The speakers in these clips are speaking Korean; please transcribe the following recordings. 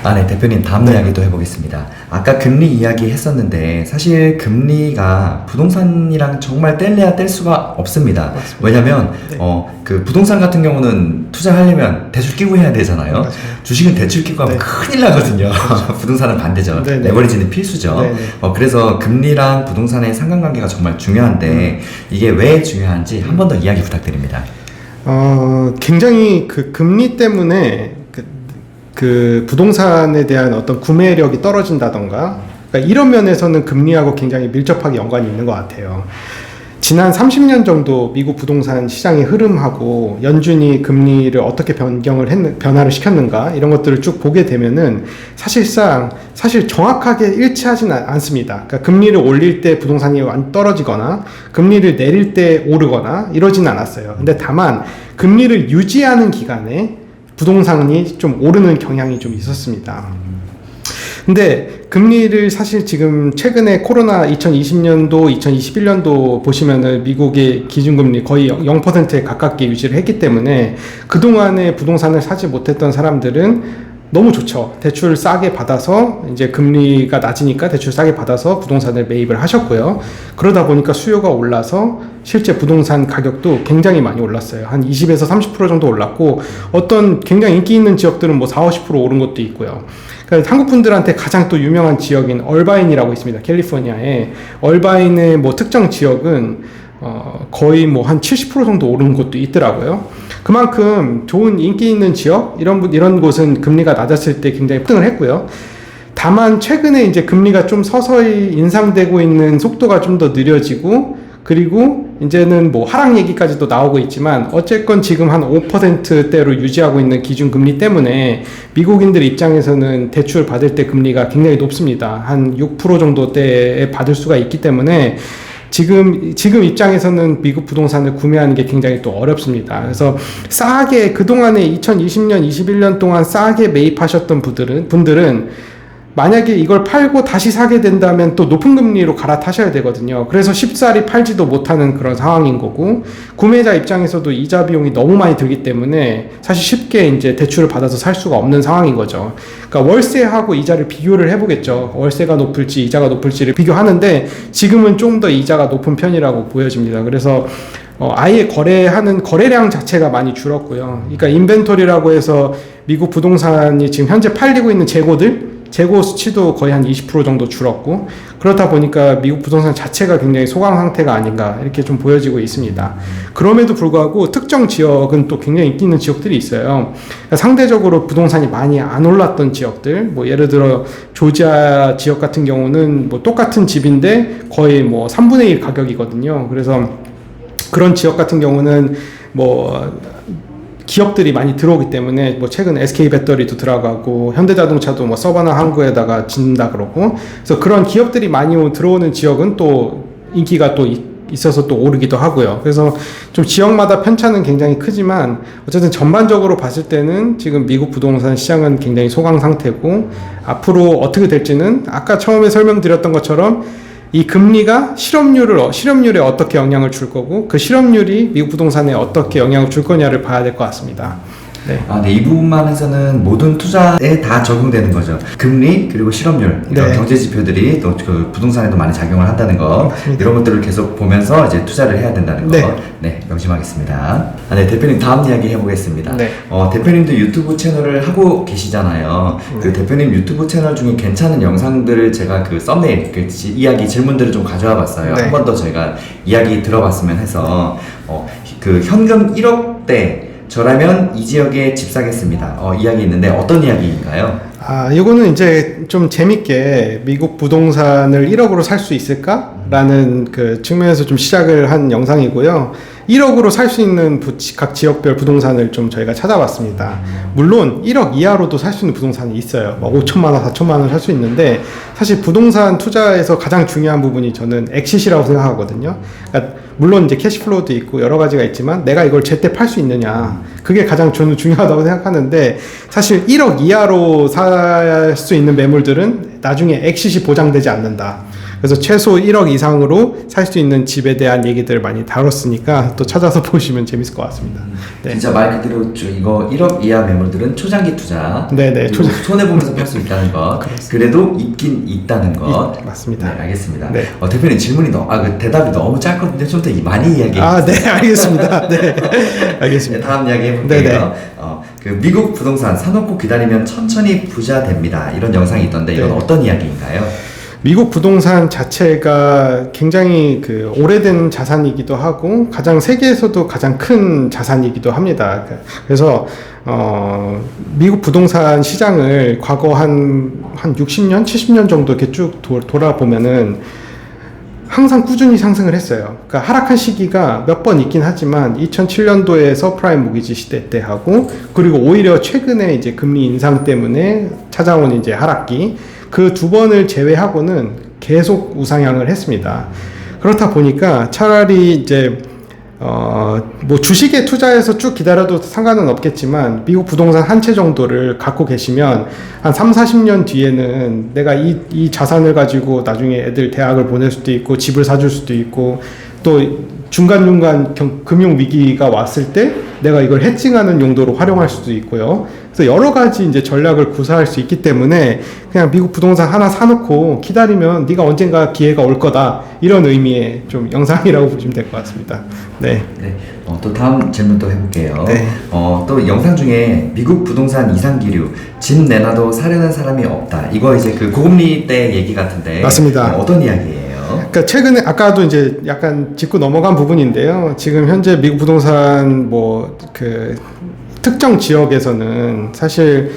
네, 대표님 다음 이야기도 해보겠습니다. 아까 금리 이야기 했었는데 사실 금리가 부동산이랑 정말 뗄래야 뗄 수가 없습니다. 맞습니다. 왜냐면 네. 그 부동산 같은 경우는 투자하려면 대출 끼고 해야 되잖아요. 맞아요. 주식은 대출 끼고 하면 네. 큰일 나거든요. 부동산은 반대죠. 네네. 레버리지는 필수죠. 네네. 그래서 금리랑 부동산의 상관관계가 정말 중요한데 이게 왜 중요한지 한 번 더 이야기 부탁드립니다. 굉장히 그 금리 때문에 그 부동산에 대한 어떤 구매력이 떨어진다던가, 그러니까 이런 면에서는 금리하고 굉장히 밀접하게 연관이 있는 것 같아요. 지난 30년 정도 미국 부동산 시장의 흐름하고 연준이 금리를 어떻게 변화를 시켰는가, 이런 것들을 쭉 보게 되면은 사실 정확하게 일치하지는 않습니다. 그러니까 금리를 올릴 때 부동산이 떨어지거나 금리를 내릴 때 오르거나 이러진 않았어요. 근데 다만 금리를 유지하는 기간에 부동산이 좀 오르는 경향이 좀 있었습니다. 근데 금리를 사실 지금 최근에 코로나 2020년도, 2021년도 보시면은 미국의 기준금리 거의 0%에 가깝게 유지를 했기 때문에 그동안에 부동산을 사지 못했던 사람들은 너무 좋죠. 대출 싸게 받아서 이제 금리가 낮으니까 대출 싸게 받아서 부동산을 매입을 하셨고요. 그러다 보니까 수요가 올라서 실제 부동산 가격도 굉장히 많이 올랐어요. 한 20에서 30% 정도 올랐고 어떤 굉장히 인기 있는 지역들은 뭐 40, 50% 오른 것도 있고요. 그러니까 한국 분들한테 가장 또 유명한 지역인 얼바인이라고 있습니다. 캘리포니아에. 얼바인의 뭐 특정 지역은 거의 뭐 한 70% 정도 오른 곳도 있더라고요. 그만큼 좋은 인기 있는 지역, 이런 곳은 금리가 낮았을 때 굉장히 폭등을 했고요. 다만 최근에 이제 금리가 좀 서서히 인상되고 있는 속도가 좀 더 느려지고, 그리고 이제는 뭐 하락 얘기까지도 나오고 있지만 어쨌건 지금 한 5%대로 유지하고 있는 기준금리 때문에 미국인들 입장에서는 대출 받을 때 금리가 굉장히 높습니다. 한 6% 정도대에 받을 수가 있기 때문에 지금 입장에서는 미국 부동산을 구매하는 게 굉장히 또 어렵습니다. 그래서 싸게 그동안에 2020년, 21년 동안 싸게 매입하셨던 분들은 만약에 이걸 팔고 다시 사게 된다면 또 높은 금리로 갈아타셔야 되거든요. 그래서 쉽사리 팔지도 못하는 그런 상황인 거고, 구매자 입장에서도 이자 비용이 너무 많이 들기 때문에 사실 쉽게 이제 대출을 받아서 살 수가 없는 상황인 거죠. 그러니까 월세하고 이자를 비교를 해보겠죠. 월세가 높을지 이자가 높을지를 비교하는데 지금은 좀 더 이자가 높은 편이라고 보여집니다. 그래서 아예 거래량 자체가 많이 줄었고요. 그러니까 인벤토리라고 해서 미국 부동산이 지금 현재 팔리고 있는 재고 수치도 거의 한 20% 정도 줄었고, 그렇다 보니까 미국 부동산 자체가 굉장히 소강 상태가 아닌가 이렇게 좀 보여지고 있습니다. 그럼에도 불구하고 특정 지역은 또 굉장히 인기 있는 지역들이 있어요. 그러니까 상대적으로 부동산이 많이 안 올랐던 지역들, 뭐 예를 들어 조지아 지역 같은 경우는 뭐 똑같은 집인데 거의 뭐 3분의 1 가격이거든요. 그래서 그런 지역 같은 경우는 뭐 기업들이 많이 들어오기 때문에 뭐 최근 SK 배터리도 들어가고 현대자동차도 뭐 서바나 항구에다가 짓는다 그러고, 그래서 그런 기업들이 많이 들어오는 지역은 또 인기가 또 있어서 또 오르기도 하고요. 그래서 좀 지역마다 편차는 굉장히 크지만 어쨌든 전반적으로 봤을 때는 지금 미국 부동산 시장은 굉장히 소강 상태고, 앞으로 어떻게 될지는 아까 처음에 설명드렸던 것처럼 이 금리가 실업률에 어떻게 영향을 줄 거고, 그 실업률이 미국 부동산에 어떻게 영향을 줄 거냐를 봐야 될 것 같습니다. 네. 네, 이 부분만 해서는 모든 투자에 다 적용되는 거죠. 금리 그리고 실업률 이런 네. 경제 지표들이 또 그 부동산에도 많이 작용을 한다는 거, 맞습니다. 이런 것들을 계속 보면서 이제 투자를 해야 된다는 거, 네. 명심하겠습니다. 네, 대표님 다음 이야기 해보겠습니다. 네. 대표님도 유튜브 채널을 하고 계시잖아요. 그 대표님 유튜브 채널 중에 괜찮은 영상들을 제가 그 썸네일 이야기 질문들을 좀 가져와 봤어요. 네. 한 번 더 저희가 이야기 들어봤으면 해서 그 현금 1억대 저라면 이 지역에 집 사겠습니다. 이야기 있는데 어떤 이야기인가요? 이거는 이제 좀 재밌게 미국 부동산을 1억으로 살 수 있을까라는 그 측면에서 좀 시작을 한 영상이고요. 1억으로 살 수 있는 각 지역별 부동산을 좀 저희가 찾아봤습니다. 물론 1억 이하로도 살 수 있는 부동산이 있어요. 뭐 5천만 원, 4천만 원 살 수 있는데, 사실 부동산 투자에서 가장 중요한 부분이 저는 엑싯이라고 생각하거든요. 그러니까 물론 이제 캐시플로우도 있고 여러 가지가 있지만 내가 이걸 제때 팔 수 있느냐, 그게 가장 저는 중요하다고 생각하는데, 사실 1억 이하로 살 수 있는 매물들은 나중에 엑싯이 보장되지 않는다. 그래서 최소 1억 이상으로 살 수 있는 집에 대한 얘기들을 많이 다뤘으니까 또 찾아서 보시면 재밌을 것 같습니다. 네. 진짜 말 그대로 이거 1억 이하 매물들은 초장기 투자. 네네. 그리고 손해보면서 팔 수 있다는 것. 그래도 있긴 있다는 것. 맞습니다. 네, 알겠습니다. 네. 대표님 질문이 그 대답이 너무 짧거든요. 좀 더 많이 이야기해 아, 주세요. 네, 알겠습니다. 네, 알겠습니다. 다음 이야기 해볼게요. 네네. 그 미국 부동산 사놓고 기다리면 천천히 부자 됩니다. 이런 영상이 있던데 이건 네. 어떤 이야기인가요? 미국 부동산 자체가 굉장히 그 오래된 자산이기도 하고 가장 세계에서도 가장 큰 자산이기도 합니다. 그래서 미국 부동산 시장을 과거 한 60년, 70년 정도 이렇게 쭉 돌아보면은 항상 꾸준히 상승을 했어요. 그러니까 하락한 시기가 몇 번 있긴 하지만 2007년도에 서프라임 모기지 시대 때 하고 그리고 오히려 최근에 이제 금리 인상 때문에 찾아온 이제 하락기 그 두 번을 제외하고는 계속 우상향을 했습니다. 그렇다 보니까 차라리 이제 뭐 주식에 투자해서 쭉 기다려도 상관은 없겠지만 미국 부동산 한 채 정도를 갖고 계시면 한 3, 40년 뒤에는 내가 이 자산을 가지고 나중에 애들 대학을 보낼 수도 있고 집을 사줄 수도 있고 또 중간중간 금융 위기가 왔을 때 내가 이걸 해칭하는 용도로 활용할 수도 있고요. 그래서 여러 가지 이제 전략을 구사할 수 있기 때문에 그냥 미국 부동산 하나 사놓고 기다리면 네가 언젠가 기회가 올 거다 이런 의미의 좀 영상이라고 보시면 될 것 같습니다. 네. 네. 또 다음 질문 또 해볼게요. 네. 또 영상 중에 미국 부동산 이상기류 집 내놔도 사려는 사람이 없다. 이거 이제 그 고금리 때 얘기 같은데. 맞습니다. 어떤 이야기예요? 그러니까 최근에 아까도 이제 약간 짚고 넘어간 부분인데요. 지금 현재 미국 부동산 뭐 그 특정 지역에서는 사실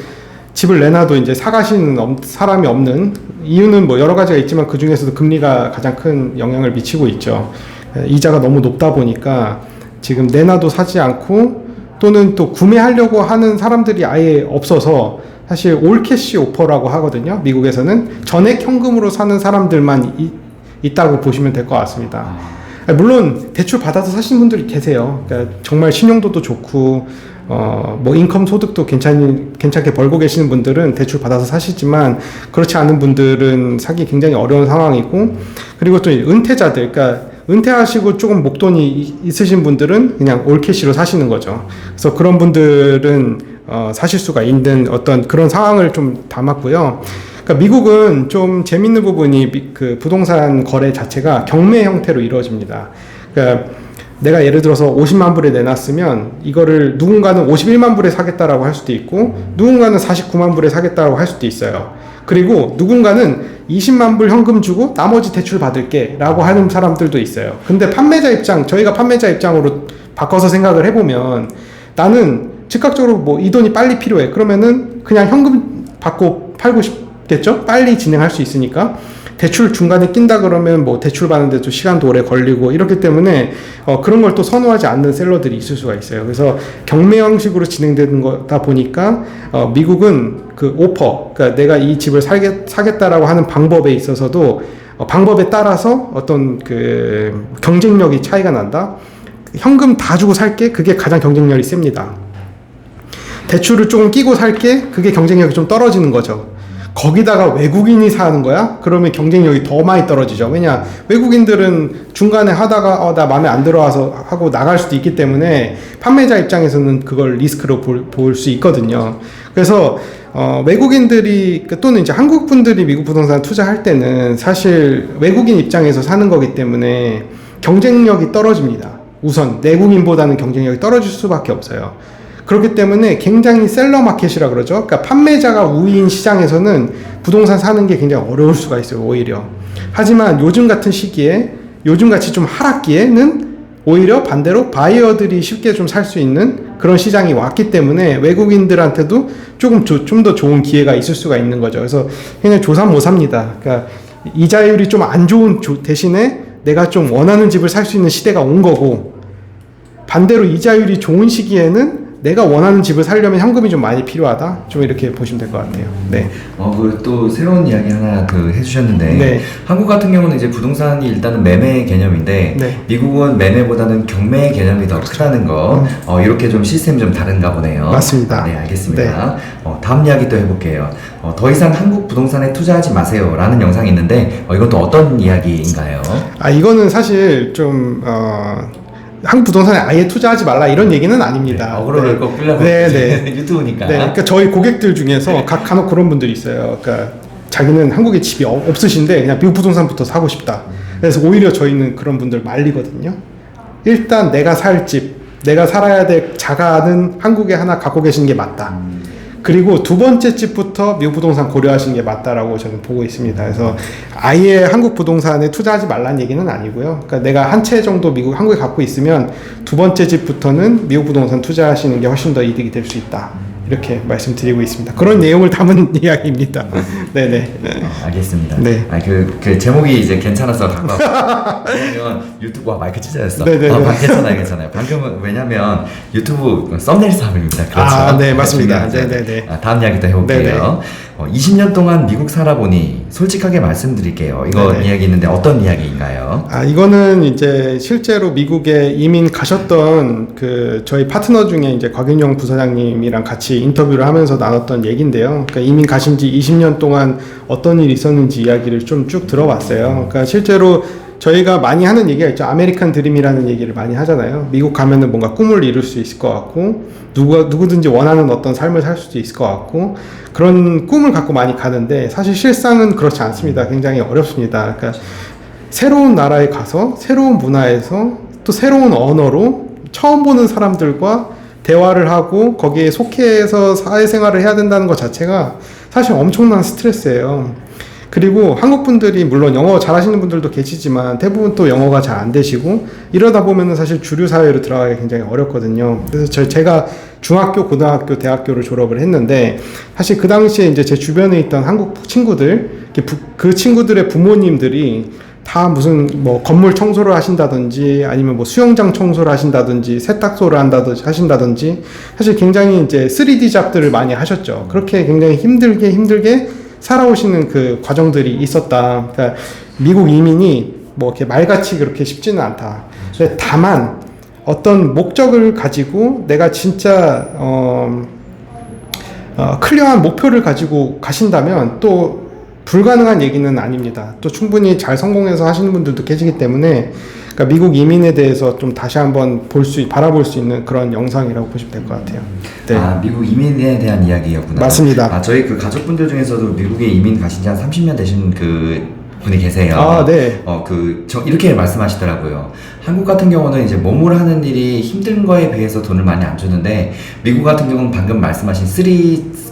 집을 내놔도 이제 사가시는 사람이 없는 이유는 뭐 여러 가지가 있지만 그 중에서도 금리가 가장 큰 영향을 미치고 있죠. 이자가 너무 높다 보니까 지금 내놔도 사지 않고 또는 또 구매하려고 하는 사람들이 아예 없어서 사실 올캐시 오퍼라고 하거든요. 미국에서는 전액 현금으로 사는 사람들만 있다고 보시면 될 것 같습니다. 물론 대출 받아서 사시는 분들이 계세요. 그러니까 정말 신용도도 좋고 뭐 인컴 소득도 괜찮게 벌고 계시는 분들은 대출 받아서 사시지만 그렇지 않은 분들은 사기 굉장히 어려운 상황이고 그리고 또 은퇴자들 그러니까 은퇴하시고 조금 목돈이 있으신 분들은 그냥 올캐시로 사시는 거죠. 그래서 그런 분들은 사실 수가 있는 어떤 그런 상황을 좀 담았고요. 그러니까 미국은 좀 재밌는 부분이 그 부동산 거래 자체가 경매 형태로 이루어집니다. 그러니까 내가 예를 들어서 50만 불에 내놨으면 이거를 누군가는 51만 불에 사겠다라고 할 수도 있고 누군가는 49만 불에 사겠다라고 할 수도 있어요. 그리고 누군가는 20만 불 현금 주고 나머지 대출 받을게 라고 하는 사람들도 있어요. 근데 저희가 판매자 입장으로 바꿔서 생각을 해보면 나는 즉각적으로 뭐 이 돈이 빨리 필요해. 그러면은 그냥 현금 받고 팔고 싶겠죠? 빨리 진행할 수 있으니까. 대출 중간에 낀다 그러면 뭐 대출 받는데도 시간도 오래 걸리고 이렇기 때문에 그런 걸 또 선호하지 않는 셀러들이 있을 수가 있어요. 그래서 경매 형식으로 진행되는 거다 보니까 미국은 그 오퍼, 그러니까 내가 이 집을 사겠다라고 하는 방법에 있어서도 방법에 따라서 어떤 그 경쟁력이 차이가 난다. 현금 다 주고 살게 그게 가장 경쟁력이 셉니다. 대출을 조금 끼고 살게 그게 경쟁력이 좀 떨어지는 거죠. 거기다가 외국인이 사는 거야? 그러면 경쟁력이 더 많이 떨어지죠. 왜냐 외국인들은 중간에 하다가 나 마음에 안 들어와서 하고 나갈 수도 있기 때문에 판매자 입장에서는 그걸 리스크로 볼 수 있거든요. 그래서 외국인들이 또는 이제 한국 분들이 미국 부동산 투자할 때는 사실 외국인 입장에서 사는 거기 때문에 경쟁력이 떨어집니다. 우선 내국인보다는 경쟁력이 떨어질 수밖에 없어요. 그렇기 때문에 굉장히 셀러 마켓이라 그러죠. 그러니까 판매자가 우위인 시장에서는 부동산 사는 게 굉장히 어려울 수가 있어요, 오히려. 하지만 요즘 같은 시기에, 요즘같이 좀 하락기에는 오히려 반대로 바이어들이 쉽게 좀 살 수 있는 그런 시장이 왔기 때문에 외국인들한테도 좀 더 좋은 기회가 있을 수가 있는 거죠. 그래서 그냥 조삼모사입니다. 그러니까 이자율이 좀 안 좋은 대신에 내가 좀 원하는 집을 살 수 있는 시대가 온 거고 반대로 이자율이 좋은 시기에는 내가 원하는 집을 사려면 현금이 좀 많이 필요하다. 좀 이렇게 보시면 될 것 같아요. 네. 그리고 또 새로운 이야기 하나 해주셨는데 네. 한국 같은 경우는 이제 부동산이 일단은 매매 개념인데 네. 미국은 매매보다는 경매 개념이 더 크다는 거 이렇게 좀 시스템이 좀 다른가 보네요. 맞습니다. 네, 알겠습니다. 다음 이야기 또 해볼게요. 더 이상 한국 부동산에 투자하지 마세요 라는 영상이 있는데 이건 또 어떤 이야기인가요? 이거는 사실 좀 한국 부동산에 아예 투자하지 말라 이런 얘기는 아닙니다. 네, 어그로를 꼭 끌려고 유튜브니까. 네, 그러니까 저희 고객들 중에서 간혹 그런 분들이 있어요. 그러니까 자기는 한국에 집이 없으신데 그냥 미국 부동산부터 사고 싶다. 그래서 오히려 저희는 그런 분들 말리거든요. 일단 내가 살 집, 내가 살아야 될 자가는 한국에 하나 갖고 계시는 게 맞다. 그리고 두 번째 집부터 미국 부동산 고려하시는 게 맞다라고 저는 보고 있습니다. 그래서 아예 한국 부동산에 투자하지 말라는 얘기는 아니고요. 그러니까 내가 한 채 정도 한국에 갖고 있으면 두 번째 집부터는 미국 부동산 투자하시는 게 훨씬 더 이득이 될 수 있다. 이렇게 말씀드리고 있습니다. 그런 내용을 담은 이야기입니다. 네네. 알겠습니다. 네. 그 제목이 이제 괜찮아서 갖고 그러면 유튜브 마이크 찢어졌어. 네네. 괜찮아요. 방금은 왜냐면 유튜브 썸네일 싸움입니다. 그렇죠. 네, 맞습니다. 네네네. 다음 이야기 또 해볼게요. 20년 동안 미국 살아보니 솔직하게 말씀드릴게요. 이거 네네. 이야기 있는데 어떤 이야기인가요? 이거는 이제 실제로 미국에 이민 가셨던 저희 파트너 중에 이제 곽윤영 부사장님이랑 같이 인터뷰를 하면서 나눴던 얘기인데요. 그러니까 이민 가신 지 20년 동안 어떤 일이 있었는지 이야기를 좀 쭉 들어봤어요. 그러니까 실제로 저희가 많이 하는 얘기가 있죠. 아메리칸 드림이라는 얘기를 많이 하잖아요. 미국 가면은 뭔가 꿈을 이룰 수 있을 것 같고, 누구든지 원하는 어떤 삶을 살 수도 있을 것 같고, 그런 꿈을 갖고 많이 가는데, 사실 실상은 그렇지 않습니다. 굉장히 어렵습니다. 그러니까 새로운 나라에 가서, 새로운 문화에서, 또 새로운 언어로 처음 보는 사람들과 대화를 하고, 거기에 속해서 사회생활을 해야 된다는 것 자체가 사실 엄청난 스트레스예요. 그리고 한국 분들이 물론 영어 잘하시는 분들도 계시지만 대부분 또 영어가 잘 안 되시고 이러다 보면은 사실 주류 사회로 들어가기 굉장히 어렵거든요. 그래서 제가 중학교, 고등학교, 대학교를 졸업을 했는데 사실 그 당시에 이제 제 주변에 있던 한국 친구들, 그 친구들의 부모님들이 다 무슨 뭐 건물 청소를 하신다든지 아니면 뭐 수영장 청소를 하신다든지 세탁소를 하신다든지 사실 굉장히 이제 3D 잡들을 많이 하셨죠. 그렇게 굉장히 힘들게 살아오시는 그 과정들이 있었다. 그러니까 미국 이민이 뭐 이렇게 말같이 그렇게 쉽지는 않다. 다만 어떤 목적을 가지고 내가 진짜 클리어한 목표를 가지고 가신다면 또 불가능한 얘기는 아닙니다. 또 충분히 잘 성공해서 하시는 분들도 계시기 때문에 그러니까 미국 이민에 대해서 좀 다시 한번 바라볼 수 있는 그런 영상이라고 보시면 될 것 같아요. 네. 미국 이민에 대한 이야기였구나. 맞습니다. 저희 그 가족분들 중에서도 미국에 이민 가신 지 한 30년 되신 분이 계세요. 네. 이렇게 말씀하시더라고요. 한국 같은 경우는 이제 몸으로 하는 일이 힘든 거에 비해서 돈을 많이 안 주는데 미국 같은 경우는 방금 말씀하신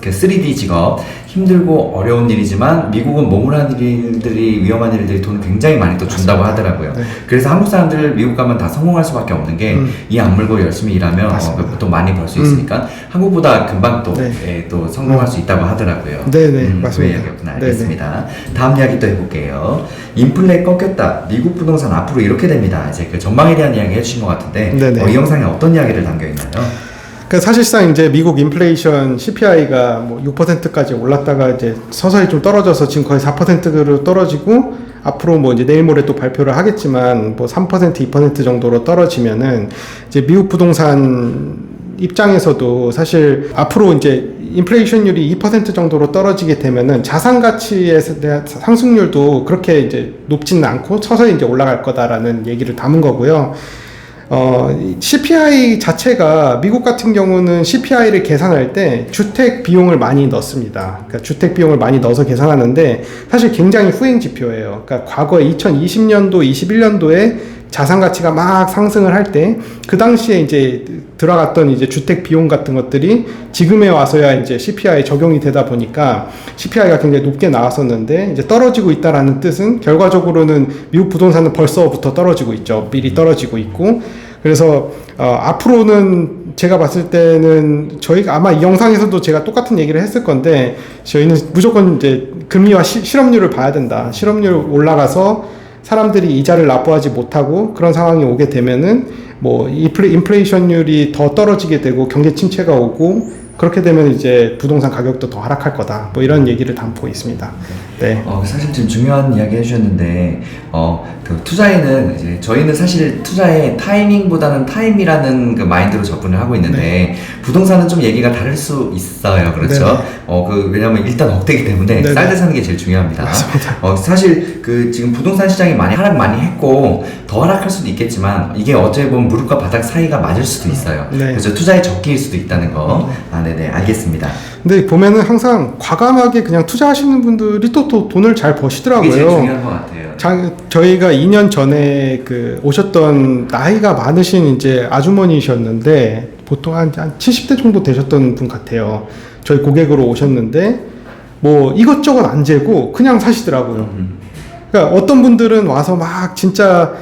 3D 직업 힘들고 어려운 일이지만 미국은 몸으로 하는 일들이 위험한 일들이 돈을 굉장히 많이 또 준다고 하더라고요. 네. 그래서 한국 사람들 미국 가면 다 성공할 수밖에 없는 게 이 악물고 열심히 일하면 또 많이 벌 수 있으니까 한국보다 금방 또 성공할 수 있다고 하더라고요. 네네 맞습니다. 그 이야기였구나. 알겠습니다. 다음 이야기 또 해볼게요. 인플레 꺾였다. 미국 부동산 앞으로 이렇게 됩니다. 이제 그 전망에 대한 이야기 해주신 것 같은데 이 영상에 어떤 이야기를 담겨 있나요? 사실상 이제 미국 인플레이션 CPI가 뭐 6%까지 올랐다가 이제 서서히 좀 떨어져서 지금 거의 4%로 떨어지고 앞으로 뭐 이제 내일 모레 또 발표를 하겠지만 뭐 3% 2% 정도로 떨어지면은 이제 미국 부동산 입장에서도 사실 앞으로 이제 인플레이션율이 2% 정도로 떨어지게 되면은 자산 가치의 대한 상승률도 그렇게 이제 높지는 않고 서서히 이제 올라갈 거다라는 얘기를 담은 거고요. CPI 자체가 미국 같은 경우는 CPI를 계산할 때 주택 비용을 많이 넣습니다. 그러니까 주택 비용을 많이 넣어서 계산하는데 사실 굉장히 후행 지표예요. 그러니까 과거에 2020년도, 21년도에 자산 가치가 막 상승을 할 때 그 당시에 이제 들어갔던 이제 주택 비용 같은 것들이 지금에 와서야 이제 CPI 적용이 되다 보니까 CPI가 굉장히 높게 나왔었는데 이제 떨어지고 있다라는 뜻은 결과적으로는 미국 부동산은 벌써부터 떨어지고 있죠. 미리 떨어지고 있고 그래서 앞으로는 제가 봤을 때는 저희가 아마 이 영상에서도 제가 똑같은 얘기를 했을 건데 저희는 무조건 이제 금리와 실업률을 봐야 된다. 실업률 올라가서 사람들이 이자를 납부하지 못하고 그런 상황이 오게 되면은 뭐 인플레이션율이 더 떨어지게 되고 경제 침체가 오고 그렇게 되면 이제 부동산 가격도 더 하락할 거다. 뭐 이런 얘기를 담고 있습니다. 네. 사실 지금 중요한 이야기 해주셨는데, 그 투자에는 이제 저희는 사실 투자의 타이밍보다는 타임이라는 그 마인드로 접근을 하고 있는데, 부동산은 좀 얘기가 다를 수 있어요. 그렇죠? 왜냐면 일단 억대기 때문에 쌀 때 사는 게 제일 중요합니다. 맞습니다. 사실 그 지금 부동산 시장이 많이 하락 많이 했고, 더 하락할 수도 있겠지만, 이게 어찌 보면 무릎과 바닥 사이가 맞을 수도 있어요. 네. 그래서 투자의 적기일 수도 있다는 거. 네네, 알겠습니다. 근데 보면은 항상 과감하게 그냥 투자하시는 분들이 또 돈을 잘 버시더라고요. 그게 제일 중요한 것 같아요. 저희가 2년 전에 그 오셨던 나이가 많으신 이제 아주머니셨는데 보통 한 70대 정도 되셨던 분 같아요. 저희 고객으로 오셨는데 뭐 이것저것 안 재고 그냥 사시더라고요. 그러니까 어떤 분들은 와서 막 진짜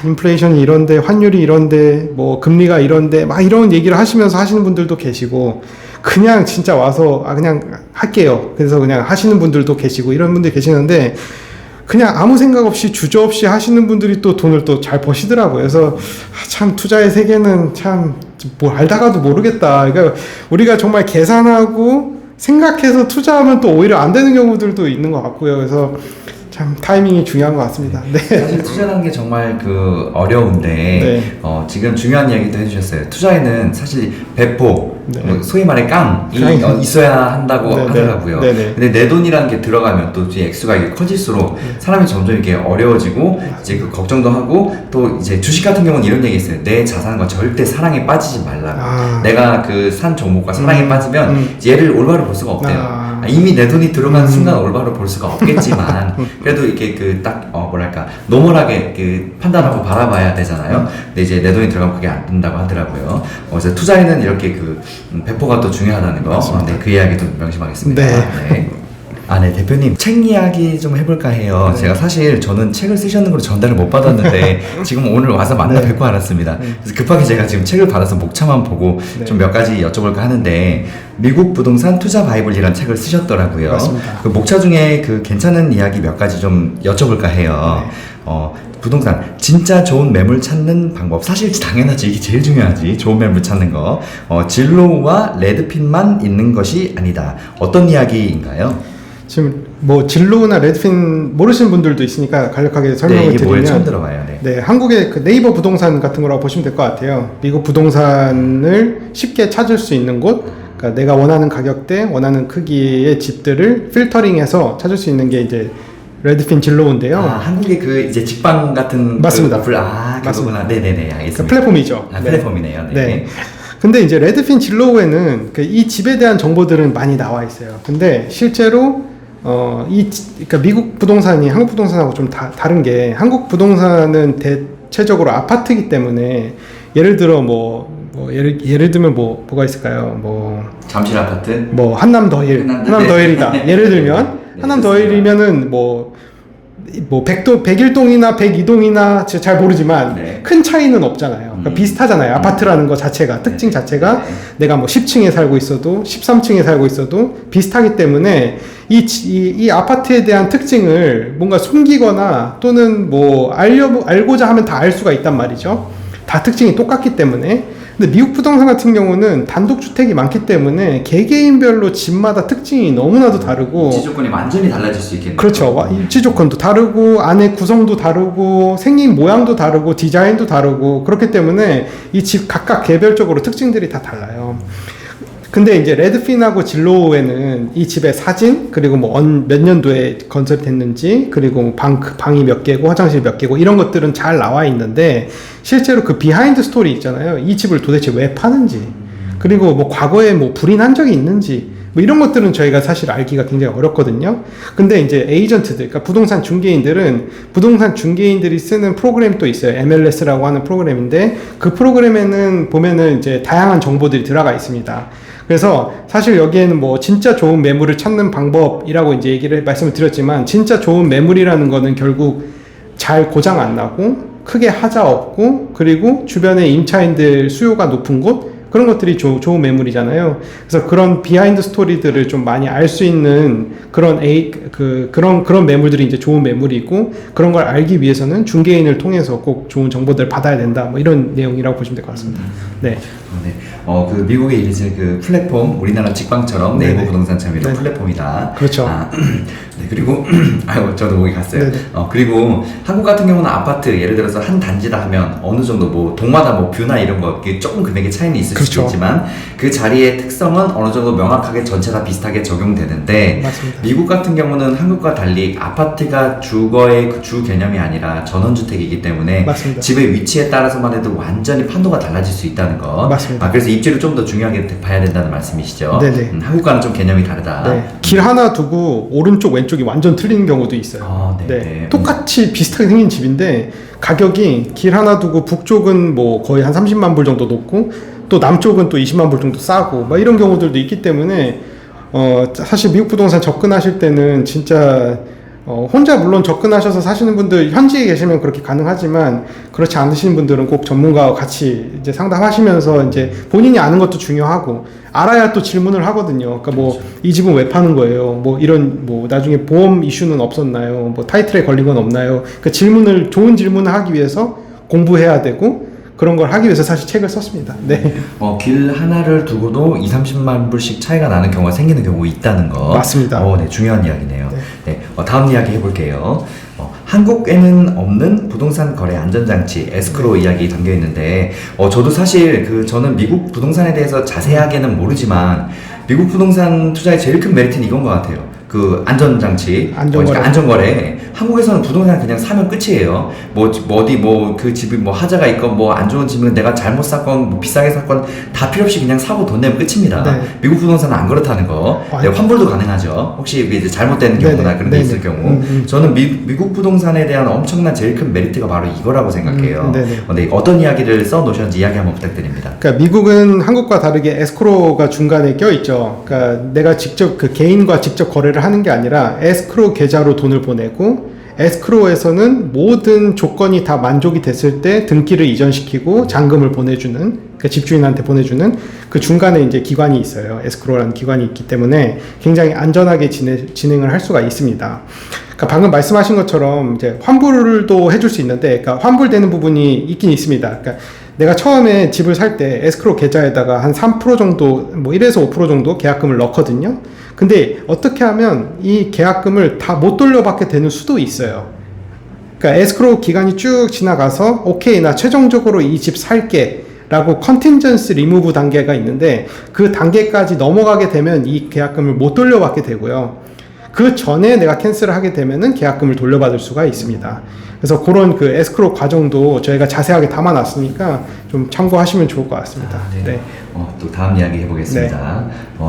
인플레이션이 이런데 환율이 이런데 뭐 금리가 이런데 막 이런 얘기를 하시면서 하시는 분들도 계시고 그냥 진짜 와서 그냥 할게요. 그래서 그냥 하시는 분들도 계시고 이런 분들이 계시는데 그냥 아무 생각 없이 주저없이 하시는 분들이 또 돈을 또 잘 버시더라고요. 그래서 참 투자의 세계는 참 뭐 알다가도 모르겠다. 그러니까 우리가 정말 계산하고 생각해서 투자하면 또 오히려 안 되는 경우들도 있는 것 같고요. 그래서 참 타이밍이 중요한 것 같습니다. 네. 사실 투자라는 게 정말 어려운데 네. 지금 중요한 이야기도 해주셨어요. 투자에는 사실 배포, 네. 소위 말해 깡이 있어야 한다고 하더라고요. 근데 내 돈이라는 게 들어가면 또 이제 액수가 이게 커질수록 사람이 점점 이렇게 어려워지고 이제 그 걱정도 하고 또 이제 주식 같은 경우는 이런 얘기 있어요. 내 자산과 절대 사랑에 빠지지 말라고. 내가 그 산 종목과 사랑에 빠지면 얘를 올바로 볼 수가 없대요. 이미 내 돈이 들어간 순간 올바로 볼 수가 없겠지만 그래도 이렇게 뭐랄까 노멀하게 그 판단하고 바라봐야 되잖아요. 근데 이제 내 돈이 들어가면 그게 안 된다고 하더라고요. 그래서 투자에는 이렇게 배포가 또 중요하다는 거. 네, 그 이야기도 명심하겠습니다. 네. 네, 대표님, 책 이야기 좀 해볼까 해요. 제가 사실 저는 책을 쓰셨는 걸로 전달을 못 받았는데, 지금 오늘 와서 만나 뵙고 알았습니다. 그래서 급하게 제가 지금 책을 받아서 목차만 보고 좀 몇 가지 여쭤볼까 하는데, 미국 부동산 투자 바이블이라는 책을 쓰셨더라고요. 맞습니다. 그 목차 중에 그 괜찮은 이야기 몇 가지 좀 여쭤볼까 해요. 부동산 진짜 좋은 매물 찾는 방법, 사실 당연하지, 이게 제일 중요하지, 좋은 매물 찾는 거. 진로우와 레드핀만 있는 것이 아니다. 어떤 이야기인가요? 지금 뭐 진로우나 레드핀 모르시는 분들도 있으니까 간략하게 설명을 이게 드리면 뭐예요? 처음 들어봐요. 네, 한국의 그 네이버 부동산 같은 거라고 보시면 될 것 같아요. 미국 부동산을 쉽게 찾을 수 있는 곳, 그러니까 내가 원하는 가격대, 원하는 크기의 집들을 필터링해서 찾을 수 있는 게 이제 레드핀 진로우인데요. 한국의 그 이제 직방 같은 맞습니다. 그거구나. 네네네, 알겠습니다. 그 플랫폼이죠. 플랫폼이네요. 네. 네. 근데 이제 레드핀 진로우에는 이 집에 대한 정보들은 많이 나와 있어요. 근데 실제로 그러니까 미국 부동산이 한국 부동산하고 좀 다른 게, 한국 부동산은 대체적으로 아파트이기 때문에 예를 들어 예를 들면 뭐가 있을까요? 잠실 아파트? 한남더힐이다. 예를 들면 한남더힐이면은 101동이나 102동이나 잘 모르지만 큰 차이는 없잖아요. 그러니까 비슷하잖아요. 아파트라는 거 자체가, 특징 자체가 내가 10층에 살고 있어도 13층에 살고 있어도 비슷하기 때문에 이 아파트에 대한 특징을 뭔가 숨기거나 또는 알고자 하면 다 알 수가 있단 말이죠. 다 특징이 똑같기 때문에. 근데 미국 부동산 같은 경우는 단독주택이 많기 때문에 개개인별로 집마다 특징이 너무나도 다르고 입지 조건이 완전히 달라질 수 있겠네요. 그렇죠. 입지 조건도 다르고 안에 구성도 다르고 생긴 모양도 다르고 디자인도 다르고 그렇기 때문에 이 집 각각 개별적으로 특징들이 다 달라요. 근데 이제 레드핀하고 진로우에는 이 집의 사진, 그리고 몇 년도에 건설됐는지, 그리고 방이 몇 개고 화장실 몇 개고 이런 것들은 잘 나와 있는데, 실제로 그 비하인드 스토리 있잖아요. 이 집을 도대체 왜 파는지, 그리고 과거에 불이 난 적이 있는지, 이런 것들은 저희가 사실 알기가 굉장히 어렵거든요. 근데 이제 에이전트들, 그러니까 부동산 중개인들이 쓰는 프로그램이 또 있어요. MLS라고 하는 프로그램인데, 그 프로그램에는 보면은 이제 다양한 정보들이 들어가 있습니다. 그래서 사실 여기에는 진짜 좋은 매물을 찾는 방법이라고 이제 말씀을 드렸지만, 진짜 좋은 매물이라는 거는 결국 잘 고장 안 나고, 크게 하자 없고, 그리고 주변에 임차인들 수요가 높은 곳, 그런 것들이 좋은 매물이잖아요. 그래서 그런 비하인드 스토리들을 좀 많이 알 수 있는 그런 매물들이 이제 좋은 매물이고, 그런 걸 알기 위해서는 중개인을 통해서 꼭 좋은 정보들을 받아야 된다. 뭐 이런 내용이라고 보시면 될 것 같습니다. 네. 네. 그 미국에 이제 그 플랫폼, 우리나라 직방처럼 네이버 네네. 부동산 참 이런 네. 플랫폼이다. 그렇죠. 네, 그리고 아유, 저도 거기 갔어요. 네네. 그리고 한국 같은 경우는 아파트 예를 들어서 한 단지다 하면 어느 정도 뭐 동마다 뭐 뷰나 이런 거 조금 금액의 차이는 있을 그렇죠. 수도 있지만 그 자리의 특성은 어느 정도 명확하게 전체 다 비슷하게 적용되는데, 맞습니다. 미국 같은 경우는 한국과 달리 아파트가 주거의 그 주 개념이 아니라 전원주택이기 때문에 맞습니다. 집의 위치에 따라서만 해도 완전히 판도가 달라질 수 있다는 거. 맞습니다. 그래서 입지를 좀 더 중요하게 봐야 된다는 말씀이시죠. 네네. 한국과는 좀 개념이 다르다. 네. 길 하나 두고 오른쪽 왼쪽이 완전 틀리는 경우도 있어요. 네. 똑같이 비슷하게 생긴 집인데 가격이 길 하나 두고 북쪽은 뭐 거의 한 30만 불 정도 높고 또 남쪽은 또 20만 불 정도 싸고 막 이런 경우들도 있기 때문에 사실 미국 부동산 접근하실 때는 진짜 혼자 물론 접근하셔서 사시는 분들 현지에 계시면 그렇게 가능하지만, 그렇지 않으신 분들은 꼭 전문가와 같이 이제 상담하시면서 이제 본인이 아는 것도 중요하고 알아야 또 질문을 하거든요. 그러니까 뭐 이 집은 왜 파는 거예요? 뭐 이런 뭐 나중에 보험 이슈는 없었나요? 뭐 타이틀에 걸린 건 없나요? 그 좋은 질문을 하기 위해서 공부해야 되고, 그런 걸 하기 위해서 사실 책을 썼습니다. 네. 길 하나를 두고도 20-30만 불씩 차이가 나는 경우가 생기는 경우가 있다는 거. 맞습니다. 네, 중요한 이야기네요. 네. 다음 이야기 해볼게요. 한국에는 없는 부동산 거래 안전장치 에스크로 이야기 담겨 있는데, 저도 사실 저는 미국 부동산에 대해서 자세하게는 모르지만 미국 부동산 투자의 제일 큰 메리트는 이건 것 같아요. 그 안전장치, 안전거래. 한국에서는 부동산 그냥 사면 끝이에요. 그 집이 뭐 하자가 있건 뭐 안 좋은 집은 내가 잘못 샀건 뭐 비싸게 샀건 다 필요 없이 그냥 사고 돈 내면 끝입니다. 네. 미국 부동산은 안 그렇다는 거. 네, 환불도 가능하죠. 혹시 이제 잘못된 경우나 그런 게 있을 경우. 저는 미국 부동산에 대한 엄청난 제일 큰 메리트가 바로 이거라고 생각해요. 네, 어떤 이야기를 써 놓으셨는지 이야기 한번 부탁드립니다. 그러니까 미국은 한국과 다르게 에스크로가 중간에 껴 있죠. 그러니까 내가 직접 그 개인과 직접 거래를 하는 게 아니라 에스크로 계좌로 돈을 보내고, 에스크로에서는 모든 조건이 다 만족이 됐을 때 등기를 이전시키고 잔금을 보내주는, 그러니까 집주인한테 보내주는 그 중간에 이제 기관이 있어요. 에스크로라는 기관이 있기 때문에 굉장히 안전하게 진행을 할 수가 있습니다. 그러니까 방금 말씀하신 것처럼 이제 환불도 해줄 수 있는데, 그러니까 환불되는 부분이 있긴 있습니다. 그러니까 내가 처음에 집을 살 때 에스크로 계좌에다가 한 3% 정도, 뭐 1에서 5% 정도 계약금을 넣거든요. 근데 어떻게 하면 이 계약금을 다 못 돌려받게 되는 수도 있어요. 그러니까 에스크로 기간이 쭉 지나가서 오케이, 나 최종적으로 이 집 살게 라고 컨틴전스 리무브 단계가 있는데, 그 단계까지 넘어가게 되면 이 계약금을 못 돌려받게 되고요. 그 전에 내가 캔슬을 하게 되면은 계약금을 돌려받을 수가 있습니다. 그래서 그런 그 에스크로 과정도 저희가 자세하게 담아놨으니까 좀 참고하시면 좋을 것 같습니다. 네. 또 다음 이야기 해보겠습니다.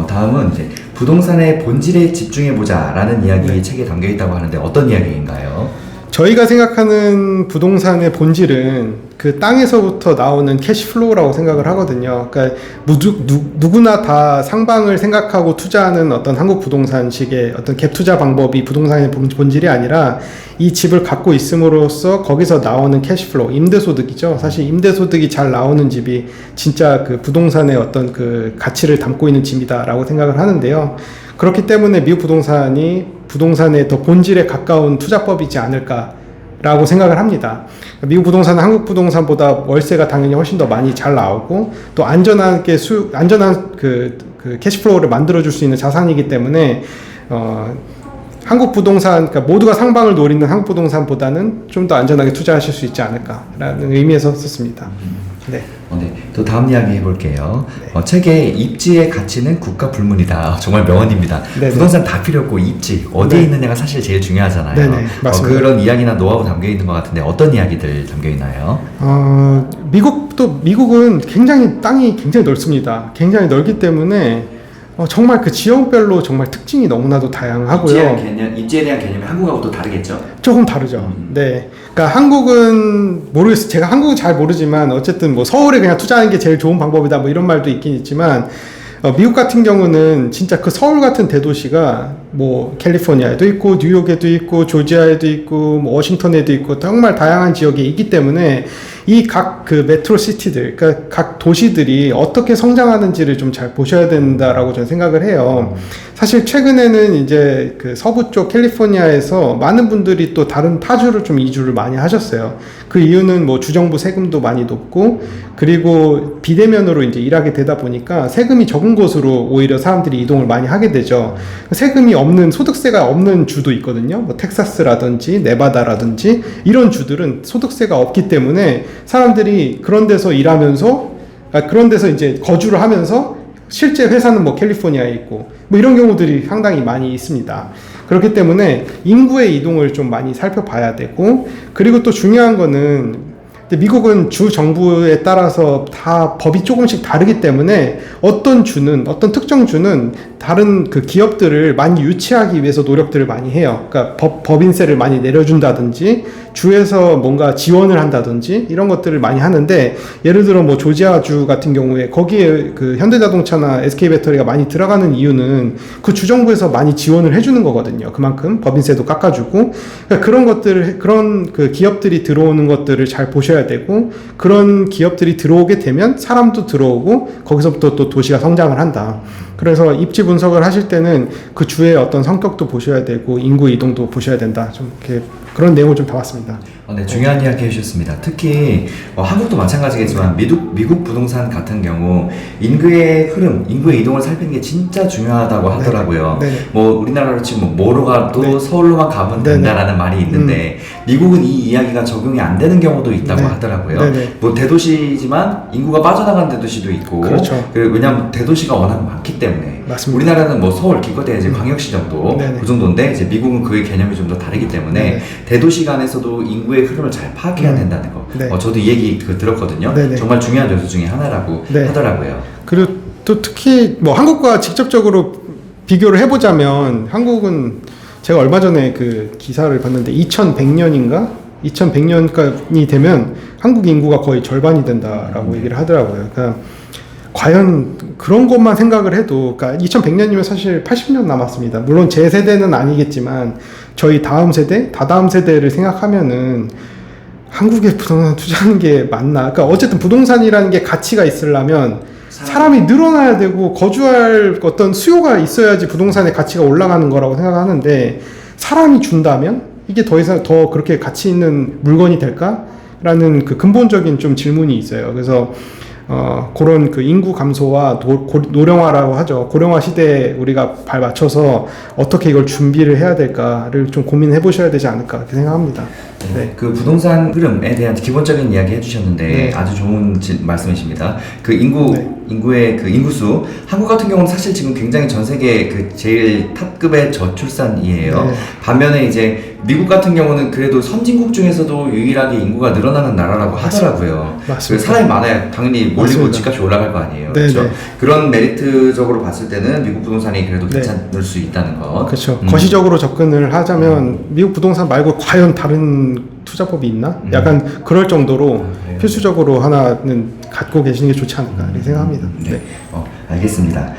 다음은 이제 부동산의 본질에 집중해보자라는 이야기 책에 담겨 있다고 하는데 어떤 이야기인가요? 저희가 생각하는 부동산의 본질은 그 땅에서부터 나오는 캐시플로우라고 생각을 하거든요. 그러니까 누구나 다 상방을 생각하고 투자하는 어떤 한국 부동산식의 어떤 갭 투자 방법이 부동산의 본질이 아니라, 이 집을 갖고 있음으로써 거기서 나오는 캐시플로우, 임대소득이죠. 사실 임대소득이 잘 나오는 집이 진짜 그 부동산의 어떤 그 가치를 담고 있는 집이다라고 생각을 하는데요. 그렇기 때문에 미국 부동산이 부동산의 더 본질에 가까운 투자법이지 않을까라고 생각을 합니다. 미국 부동산은 한국 부동산보다 월세가 당연히 훨씬 더 많이 잘 나오고, 또 안전한 그 캐시플로우를 만들어줄 수 있는 자산이기 때문에 한국 부동산, 그러니까 모두가 상방을 노리는 한국 부동산보다는 좀 더 안전하게 투자하실 수 있지 않을까라는 의미에서 썼습니다. 네. 또 다음 이야기 해볼게요. 책의 입지의 가치는 국가 불문이다. 정말 명언입니다. 부동산 다 필요 없고 입지, 어디에 있느냐가 사실 제일 중요하잖아요. 맞습니다. 그런 이야기나 노하우 담겨 있는 것 같은데 어떤 이야기들 담겨 있나요? 미국은 땅이 굉장히 넓습니다. 굉장히 넓기 때문에 정말 그 지역별로 정말 특징이 너무나도 다양하고요. 입지에 대한 개념이 한국하고 또 다르겠죠? 조금 다르죠. 네. 그러니까 한국은 모르겠어요. 제가 한국은 잘 모르지만 어쨌든 뭐 서울에 그냥 투자하는 게 제일 좋은 방법이다 뭐 이런 말도 있긴 있지만, 미국 같은 경우는 진짜 그 서울 같은 대도시가 뭐 캘리포니아에도 있고 뉴욕에도 있고 조지아에도 있고 뭐 워싱턴에도 있고 정말 다양한 지역에 있기 때문에 이 각 그 메트로 시티들, 그러니까 각 도시들이 어떻게 성장하는지를 좀 잘 보셔야 된다라고 저는 생각을 해요. 사실 최근에는 이제 그 서부 쪽 캘리포니아에서 많은 분들이 또 다른 타주를 좀 이주를 많이 하셨어요. 그 이유는 뭐 주정부 세금도 많이 높고 그리고 비대면으로 이제 일하게 되다 보니까 세금이 적은 곳으로 오히려 사람들이 이동을 많이 하게 되죠. 세금이 없는, 소득세가 없는 주도 있거든요. 뭐 텍사스라든지 네바다라든지 이런 주들은 소득세가 없기 때문에 사람들이 그런 데서 일하면서, 그런 데서 이제 거주를 하면서 실제 회사는 뭐 캘리포니아에 있고 뭐 이런 경우들이 상당히 많이 있습니다. 그렇기 때문에 인구의 이동을 좀 많이 살펴봐야 되고, 그리고 또 중요한 거는 미국은 주 정부에 따라서 다 법이 조금씩 다르기 때문에 어떤 주는, 어떤 특정 주는 다른 그 기업들을 많이 유치하기 위해서 노력들을 많이 해요. 그러니까 법인세를 많이 내려준다든지 주에서 뭔가 지원을 한다든지 이런 것들을 많이 하는데, 예를 들어 뭐 조지아주 같은 경우에 거기에 그 현대자동차나 SK배터리가 많이 들어가는 이유는 그 주정부에서 많이 지원을 해주는 거거든요. 그만큼 법인세도 깎아주고, 그러니까 그런 것들을, 그런 그 기업들이 들어오는 것들을 잘 보셔야 되고, 그런 기업들이 들어오게 되면 사람도 들어오고 거기서부터 또 도시가 성장을 한다. 그래서 입지 분석을 하실 때는 그 주의 어떤 성격도 보셔야 되고 인구 이동도 보셔야 된다. 좀 이렇게 그런 내용을 좀 담았습니다. 네, 중요한 이야기 해주셨습니다. 특히 한국도 마찬가지겠지만 미국 부동산 같은 경우 인구의 흐름, 인구의 이동을 살피는 게 진짜 중요하다고 하더라고요. 네. 뭐 우리나라로 치면 뭐로 가도 네. 서울로만 가면 된다라는 말이 있는데 미국은 이 이야기가 적용이 안 되는 경우도 있다고 하더라고요. 뭐 대도시지만 인구가 빠져나가는 대도시도 있고, 그렇죠. 왜냐하면 대도시가 워낙 많기 때문에. 맞습니다. 우리나라는 뭐 서울 기껏해야 이제 광역시 정도 그 정도인데 이제 미국은 그의 개념이 좀 더 다르기 때문에 대도시 간에서도 인구의 흐름을 잘 파악해야 된다는 거. 저도 이 얘기 들었거든요. 정말 중요한 요소 중에 하나라고 하더라고요. 그리고 또 특히 뭐 한국과 직접적으로 비교를 해보자면, 한국은 제가 얼마 전에 그 기사를 봤는데 2100년인가? 2100년까지 되면 한국 인구가 거의 절반이 된다라고 얘기를 하더라고요. 그러니까 과연 그런 것만 생각을 해도, 그러니까 2100년이면 사실 80년 남았습니다. 물론 제 세대는 아니겠지만 저희 다음 세대, 다다음 세대를 생각하면은 한국에 부동산 투자하는 게 맞나? 그러니까 어쨌든 부동산이라는 게 가치가 있으려면 사람이 늘어나야 되고 거주할 어떤 수요가 있어야지 부동산의 가치가 올라가는 거라고 생각하는데, 사람이 준다면 이게 더 이상 더 그렇게 가치 있는 물건이 될까? 라는 그 근본적인 좀 질문이 있어요. 그래서 그런 그 인구 감소와 노령화라고 하죠. 고령화 시대에 우리가 발 맞춰서 어떻게 이걸 준비를 해야 될까를 좀 고민해 보셔야 되지 않을까 그렇게 생각합니다. 네. 그 부동산 흐름에 대한 기본적인 이야기 해주셨는데 아주 좋은 말씀이십니다. 그 인구의 그 인구수, 한국 같은 경우는 사실 지금 굉장히 전 세계 그 제일 탑급의 저출산이에요. 반면에 이제 미국 같은 경우는 그래도 선진국 중에서도 유일하게 인구가 늘어나는 나라라고 하더라고요. 맞습니다. 사람이 많아야 당연히 몰리고 집값이 올라갈 거 아니에요. 그렇죠? 그런 메리트적으로 봤을 때는 미국 부동산이 그래도 괜찮을 수 있다는 거. 그렇죠. 거시적으로 접근을 하자면 미국 부동산 말고 과연 다른 투자법이 있나? 약간 그럴 정도로 필수적으로 하나는 갖고 계시는 게 좋지 않을까 이렇게 생각합니다. 알겠습니다.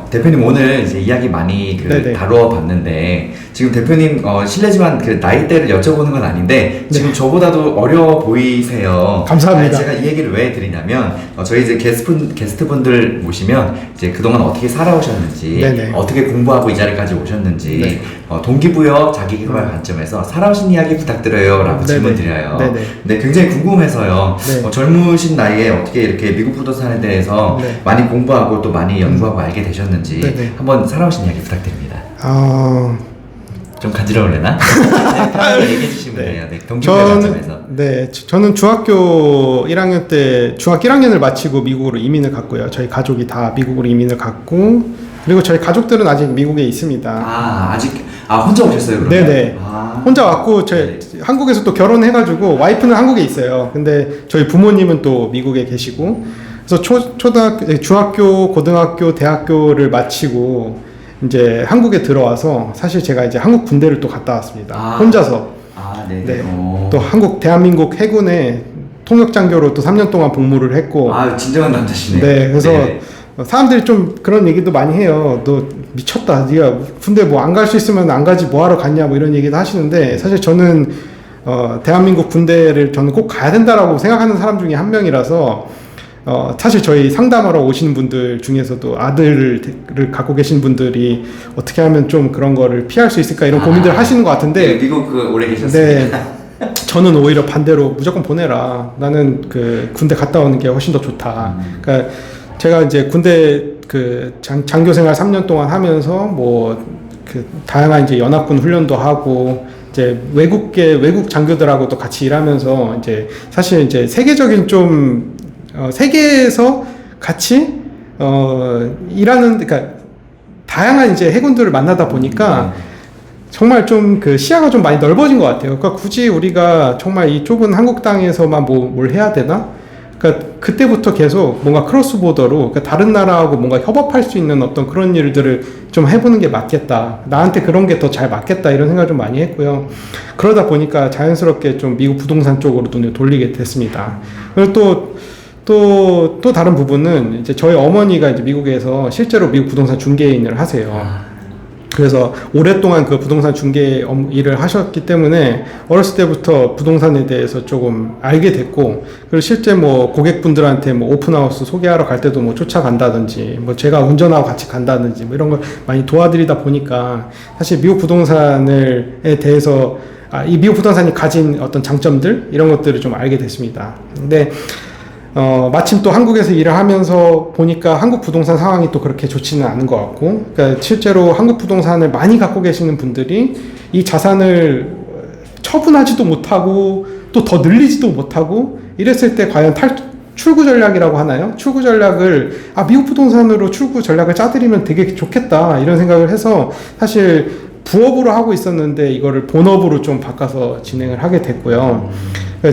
대표님 오늘 이제 이야기 많이 다뤄봤는데, 지금 대표님 실례지만 그 나이대를 여쭤보는 건 아닌데 지금 저보다도 어려 보이세요. 감사합니다. 제가 이 얘기를 왜 드리냐면 저희 이제 게스트분들 모시면 이제 그동안 어떻게 살아오셨는지, 어떻게 공부하고 이 자리까지 오셨는지, 동기부여 자기개발 관점에서 살아오신 이야기 부탁드려요라고 질문 드려요. 근데 굉장히 궁금해서요. 젊으신 나이에 어떻게 이렇게 미국 부동산에 대해서 많이 공부하고 또 많이 연구하고 알게 되셨는지 한번 살아오신 이야기 부탁드립니다. 좀 간지러울래나? 얘기해 주시면 돼요. 동기부여 관점에서. 저는 중학교 1학년 때, 중학교 1학년을 마치고 미국으로 이민을 갔고요. 저희 가족이 다 미국으로 이민을 갔고, 그리고 저희 가족들은 아직 미국에 있습니다. 혼자 오셨어요, 그러면? 혼자 왔고, 한국에서 또 결혼해가지고, 와이프는 한국에 있어요. 근데 저희 부모님은 또 미국에 계시고, 그래서 중학교, 고등학교, 대학교를 마치고, 이제 한국에 들어와서 사실 제가 이제 한국 군대를 또 갔다 왔습니다. 혼자서. 또 대한민국 해군에 통역장교로 또 3년 동안 복무를 했고. 진정한 남자시네. 그래서 사람들이 좀 그런 얘기도 많이 해요. 너 미쳤다. 네가 군대 뭐 안 갈 수 있으면 안 가지 뭐하러 갔냐 뭐 이런 얘기도 하시는데 사실 저는 대한민국 군대를 저는 꼭 가야 된다라고 생각하는 사람 중에 한 명이라서 사실 저희 상담하러 오시는 분들 중에서도 아들을 갖고 계신 분들이 어떻게 하면 좀 그런 거를 피할 수 있을까 이런 고민들 하시는 것 같은데 네, 미국 오래 계셨습니다. 네, 저는 오히려 반대로 무조건 보내라. 나는 그 군대 갔다 오는 게 훨씬 더 좋다. 그러니까 제가 이제 군대 그 장교 생활 3년 동안 하면서 뭐 그 다양한 이제 연합군 훈련도 하고 이제 외국 장교들하고도 같이 일하면서 이제 사실 이제 세계적인 좀 세계에서 같이 일하는 그러니까 다양한 이제 해군들을 만나다 보니까 정말 좀 그 시야가 좀 많이 넓어진 것 같아요. 그러니까 굳이 우리가 정말 이 좁은 한국 땅에서만 뭘 해야 되나? 그러니까 그때부터 계속 뭔가 크로스 보더로 그러니까 다른 나라하고 뭔가 협업할 수 있는 어떤 그런 일들을 좀 해보는 게 맞겠다. 나한테 그런 게 더 잘 맞겠다. 이런 생각을 좀 많이 했고요. 그러다 보니까 자연스럽게 좀 미국 부동산 쪽으로 눈을 돌리게 됐습니다. 그리고 또 다른 부분은 이제 저희 어머니가 이제 미국에서 실제로 미국 부동산 중개인을 하세요. 그래서 오랫동안 그 부동산 중개 일을 하셨기 때문에 어렸을 때부터 부동산에 대해서 조금 알게 됐고, 그리고 실제 뭐 고객분들한테 뭐 오픈하우스 소개하러 갈 때도 뭐 쫓아간다든지, 뭐 제가 운전하고 같이 간다든지 뭐 이런 걸 많이 도와드리다 보니까 사실 미국 부동산에 대해서 이 미국 부동산이 가진 어떤 장점들 이런 것들을 좀 알게 됐습니다. 근데 마침 또 한국에서 일을 하면서 보니까 한국 부동산 상황이 또 그렇게 좋지는 않은 것 같고, 그러니까 실제로 한국 부동산을 많이 갖고 계시는 분들이 이 자산을 처분하지도 못하고 또 더 늘리지도 못하고 이랬을 때 과연 출구 전략이라고 하나요? 출구 전략을 미국 부동산으로 출구 전략을 짜드리면 되게 좋겠다 이런 생각을 해서 사실 부업으로 하고 있었는데 이거를 본업으로 좀 바꿔서 진행을 하게 됐고요.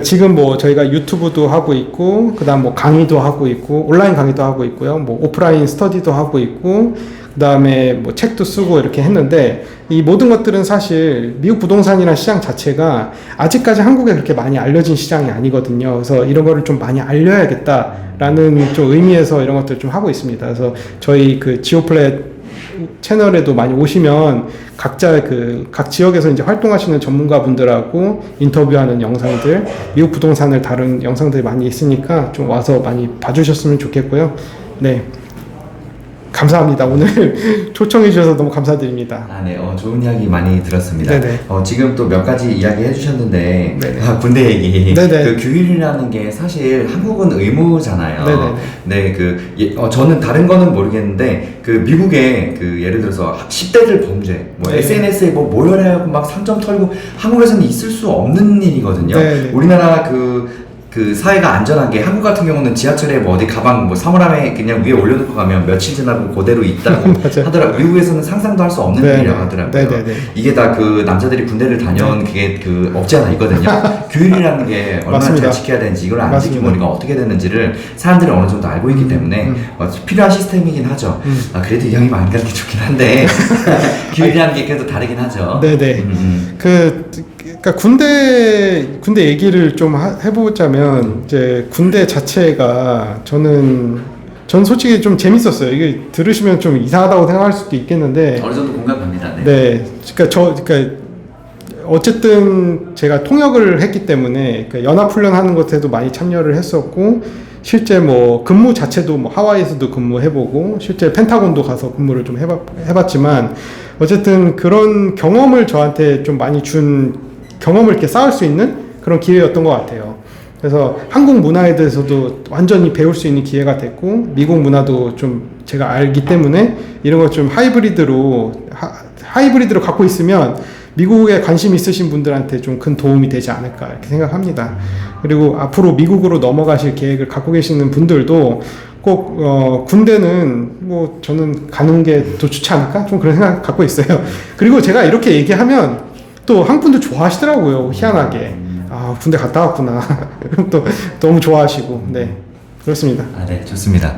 지금 뭐 저희가 유튜브도 하고 있고, 그 다음 뭐 강의도 하고 있고, 온라인 강의도 하고 있고요. 뭐 오프라인 스터디도 하고 있고, 그 다음에 뭐 책도 쓰고 이렇게 했는데, 이 모든 것들은 사실 미국 부동산이라는 시장 자체가 아직까지 한국에 그렇게 많이 알려진 시장이 아니거든요. 그래서 이런 거를 좀 많이 알려야겠다라는 좀 의미에서 이런 것들을 좀 하고 있습니다. 그래서 저희 그 지오플랫 채널에도 많이 오시면 각자 각 지역에서 이제 활동하시는 전문가분들하고 인터뷰하는 영상들, 미국 부동산을 다룬 영상들이 많이 있으니까 좀 와서 많이 봐주셨으면 좋겠고요. 네. 감사합니다. 오늘 초청해 주셔서 너무 감사드립니다. 네, 좋은 이야기 많이 들었습니다. 네네. 지금 또 몇 가지 이야기 해주셨는데, 네네. 군대 얘기. 네네. 그 규율이라는 게 사실 한국은 의무잖아요. 네네. 네, 저는 다른 거는 모르겠는데, 그 미국에 예를 들어서 10대들 범죄, 뭐 네네. SNS에 뭐 모여라고 막 3점 털고 한국에서는 있을 수 없는 일이거든요. 네네. 우리나라 그 사회가 안전한 게 한국 같은 경우는 지하철에 뭐 어디 가방 뭐 사물함에 그냥 위에 올려놓고 가면 며칠 지나고 그대로 있다고 하더라고요. 미국에서는 상상도 할 수 없는 일이라고 하더라고요. 네네네. 이게 다 그 남자들이 군대를 다녀온 그게 없지 않아 있거든요. 규율이라는 게 얼마나 맞습니다. 잘 지켜야 되는지, 이걸 안 맞습니다. 지키면 우리가 어떻게 되는지를 사람들이 어느 정도 알고 있기 때문에 필요한 시스템이긴 하죠. 그래도 이왕이 많이 가는 게 좋긴 한데 규율이라는 게 그래도 다르긴 하죠. 네네. 그러니까 군대 얘기를 좀 해보자면 이제 군대 자체가 저는 솔직히 좀 재밌었어요. 이게 들으시면 좀 이상하다고 생각할 수도 있겠는데 어느 정도 공감합니다. 네. 그러니까 어쨌든 제가 통역을 했기 때문에 연합훈련 하는 것에도 많이 참여를 했었고, 실제 뭐 근무 자체도 뭐 하와이에서도 근무해보고 실제 펜타곤도 가서 근무를 좀 해봤지만 어쨌든 그런 경험을 저한테 좀 많이 준, 경험을 이렇게 쌓을 수 있는 그런 기회였던 것 같아요. 그래서 한국 문화에 대해서도 완전히 배울 수 있는 기회가 됐고, 미국 문화도 좀 제가 알기 때문에 이런 거 좀 하이브리드로 갖고 있으면 미국에 관심 있으신 분들한테 좀 큰 도움이 되지 않을까 이렇게 생각합니다. 그리고 앞으로 미국으로 넘어가실 계획을 갖고 계시는 분들도 꼭 군대는 뭐 저는 가는 게 더 좋지 않을까 좀 그런 생각 갖고 있어요. 그리고 제가 이렇게 얘기하면 또 한국 분들 좋아하시더라고요. 희한하게. 군대 갔다 왔구나. 또 너무 좋아하시고. 네. 그렇습니다. 네, 좋습니다.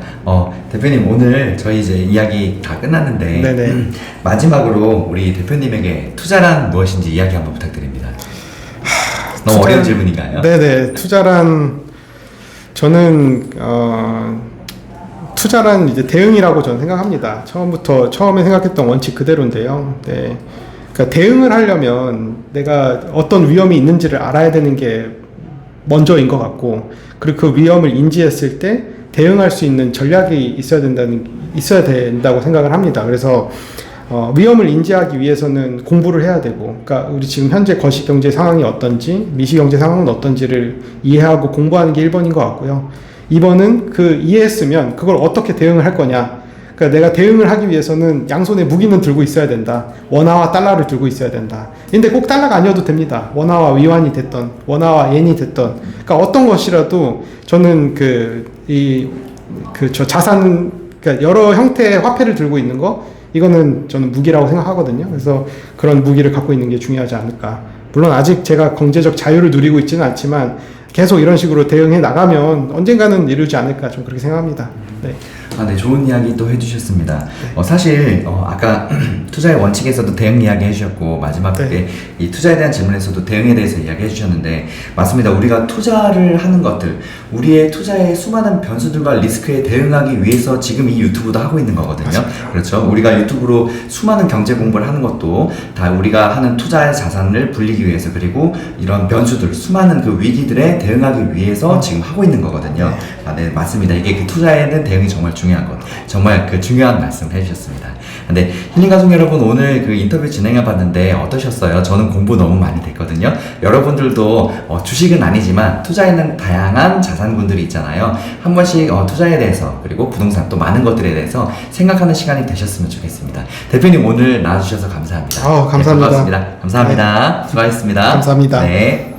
대표님, 오늘 저희 이제 이야기 다 끝났는데, 네네. 마지막으로 우리 대표님에게 투자란 무엇인지 이야기 한번 부탁드립니다. 너무 어려운 질문인가요? 네네. 투자란, 저는, 투자란 이제 대응이라고 저는 생각합니다. 처음에 생각했던 원칙 그대로인데요. 네. 그러니까 대응을 하려면 내가 어떤 위험이 있는지를 알아야 되는 게 먼저인 것 같고, 그리고 그 위험을 인지했을 때 대응할 수 있는 전략이 있어야 된다고 생각을 합니다. 그래서 위험을 인지하기 위해서는 공부를 해야 되고, 그러니까 우리 지금 현재 거시경제 상황이 어떤지, 미시경제 상황은 어떤지를 이해하고 공부하는 게 1번인 것 같고요. 2번은 그 이해했으면 그걸 어떻게 대응을 할 거냐. 그러니까 내가 대응을 하기 위해서는 양손에 무기는 들고 있어야 된다. 원화와 달러를 들고 있어야 된다. 근데 꼭 달러가 아니어도 됩니다. 원화와 위안이 됐던, 원화와 엔이 됐던, 그러니까 어떤 것이라도 저는 저 자산, 그러니까 여러 형태의 화폐를 들고 있는 거, 이거는 저는 무기라고 생각하거든요. 그래서 그런 무기를 갖고 있는 게 중요하지 않을까. 물론 아직 제가 경제적 자유를 누리고 있지는 않지만 계속 이런 식으로 대응해 나가면 언젠가는 이루지 않을까, 좀 그렇게 생각합니다. 네. 네, 좋은 이야기 또 해주셨습니다. 사실 아까 투자의 원칙에서도 대응 이야기 해주셨고, 마지막에 네. 이 투자에 대한 질문에서도 대응에 대해서 이야기 해주셨는데, 맞습니다. 우리가 투자를 하는 것들, 우리의 투자의 수많은 변수들과 리스크에 대응하기 위해서 지금 이 유튜브도 하고 있는 거거든요. 맞습니다. 그렇죠. 우리가 유튜브로 수많은 경제 공부를 하는 것도 다 우리가 하는 투자의 자산을 불리기 위해서, 그리고 이런 변수들, 수많은 그 위기들에 대응하기 위해서 지금 하고 있는 거거든요. 네, 맞습니다. 이게 그 투자에는 대응이 정말 중요한 것, 정말 그 중요한 말씀을 해주셨습니다. 근데 힐링 가족 여러분, 오늘 그 인터뷰 진행해봤는데 어떠셨어요? 저는 공부 너무 많이 됐거든요. 여러분들도 주식은 아니지만 투자에는 다양한 자산군들이 있잖아요. 한 번씩 투자에 대해서, 그리고 부동산 또 많은 것들에 대해서 생각하는 시간이 되셨으면 좋겠습니다. 대표님, 오늘 나와주셔서 감사합니다. 감사합니다. 네, 반갑습니다. 감사합니다. 수고하셨습니다. 감사합니다. 네.